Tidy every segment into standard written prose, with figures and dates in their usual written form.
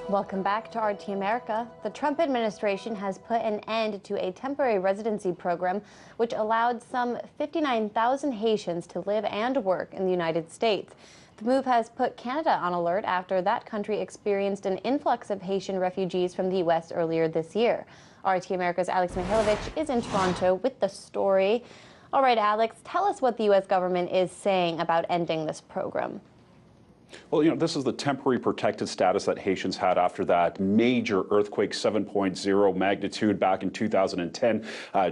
Welcome back to RT America. The Trump administration has put an end to a temporary residency program which allowed some 59,000 Haitians to live and work in the United States. The move has put Canada on alert after that country experienced an influx of Haitian refugees from the U.S. earlier this year. RT America's Alex Mihailovich is in Toronto with the story. All right, Alex, tell us what the U.S. government is saying about ending this program. Well, this is the temporary protected status that Haitians had after that major earthquake, 7.0 magnitude back in 2010,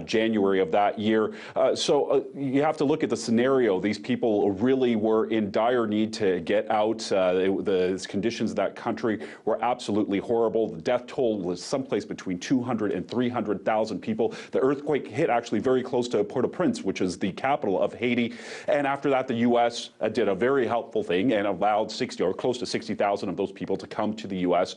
January of that year. So you have to look at the scenario. These people really were in dire need to get out. The conditions in that country were absolutely horrible. The death toll was someplace between 200 and 300,000 people. The earthquake hit actually very close to Port-au-Prince, which is the capital of Haiti. And after that, the U.S. did a very helpful thing and allowed 60 or close to 60,000 of those people to come to the U.S.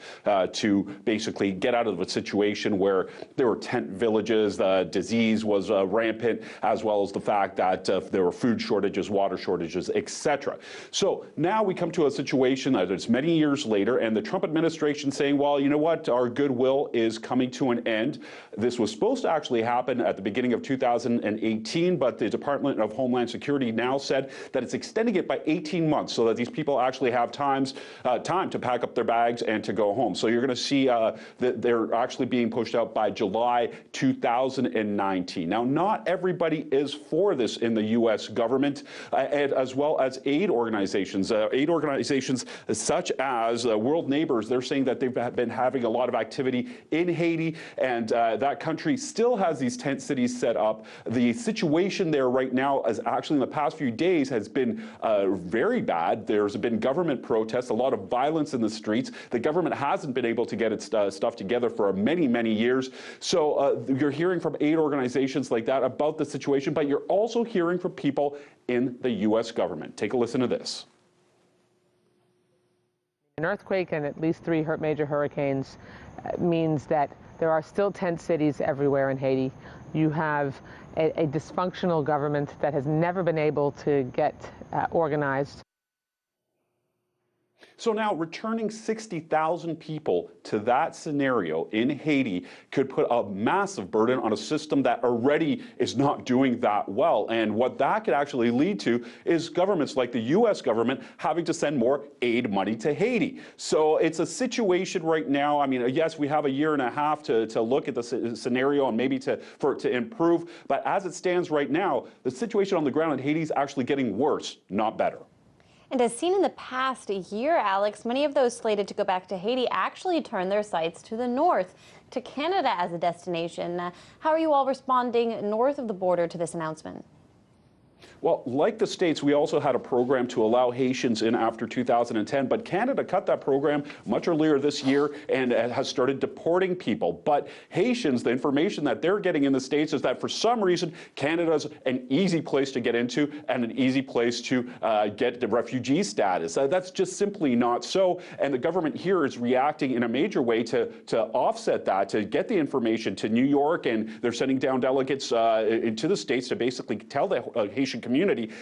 To basically get out of a situation where there were tent villages, disease was rampant, as well as the fact that there were food shortages, water shortages, etc. So now we come to a situation that it's many years later, and the Trump administration saying, well, you know what, our goodwill is coming to an end. This was supposed to actually happen at the beginning of 2018, but the Department of Homeland Security now said that it's extending it by 18 months so that these people actually have time to pack up their bags and to go home. So you're going to see that they're actually being pushed out by July 2019. Now, not everybody is for this in the U.S. government, and as well as aid organizations. Aid organizations such as World Neighbors, they're saying that they've been having a lot of activity in Haiti, and that country still has these tent cities set up. The situation there right now is actually in the past few days has been very bad. There's been government protests, a lot of violence in the streets. The government hasn't been able to get its stuff together for many, many years. So you're hearing from aid organizations like that about the situation, but you're also hearing from people in the U.S. government. Take a listen to this. An earthquake and at least 3 major hurricanes means that there are still tent cities everywhere in Haiti. You have a dysfunctional government that has never been able to get organized. So now returning 60,000 people to that scenario in Haiti could put a massive burden on a system that already is not doing that well. And what that could actually lead to is governments like the U.S. government having to send more aid money to Haiti. So it's a situation right now. I mean, yes, we have a year and a half to look at the scenario and maybe for it to improve. But as it stands right now, the situation on the ground in Haiti is actually getting worse, not better. And as seen in the past year, Alex, many of those slated to go back to Haiti actually turned their sights to the north, to Canada as a destination. How are you all responding north of the border to this announcement? Well, like the States, we also had a program to allow Haitians in after 2010, but Canada cut that program much earlier this year and has started deporting people. But Haitians, the information that they're getting in the States is that for some reason, Canada's an easy place to get into and an easy place to get the refugee status. That's just simply not so. And the government here is reacting in a major way to offset that, to get the information to New York, and they're sending down delegates into the States to basically tell the Haitian community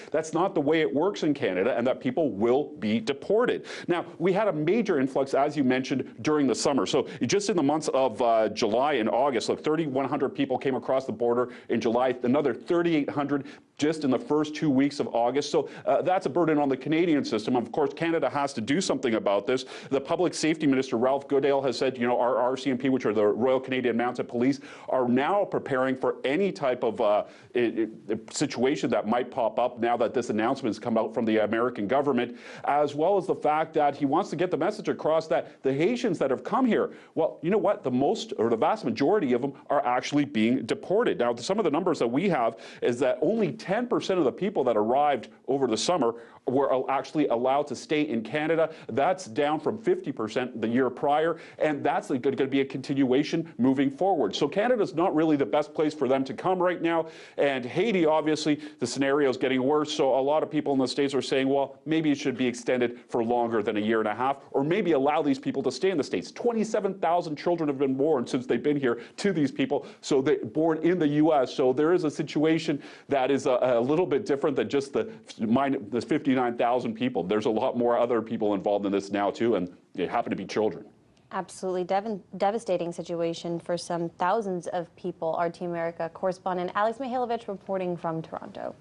that's not the way it works in Canada and that people will be deported. Now, we had a major influx, as you mentioned, during the summer. So just in the months of July and August, like 3,100 people came across the border in July, another 3,800 just in the first 2 weeks of August. So that's a burden on the Canadian system. Of course, Canada has to do something about this. The Public Safety Minister, Ralph Goodale, has said, our RCMP, which are the Royal Canadian Mounted Police, are now preparing for any type of situation that might pop up now that this announcement has come out from the American government, as well as the fact that he wants to get the message across that the Haitians that have come here, well, you know what, the vast majority of them are actually being deported. Now, some of the numbers that we have is that only 10% of the people that arrived over the summer were actually allowed to stay in Canada. That's down from 50% the year prior, and that's going to be a continuation moving forward. So Canada's not really the best place for them to come right now, and Haiti, obviously, the scenario is getting worse, so a lot of people in the States are saying, well, maybe it should be extended for longer than a year and a half, or maybe allow these people to stay in the States. 27,000 children have been born since they've been here to these people, so they're born in the U.S., so there is a situation that is a little bit different than just the 59,000 people. There's a lot more other people involved in this now, too, and they happen to be children. Absolutely devastating situation for some thousands of people. RT America correspondent Alex Mihailovich reporting from Toronto.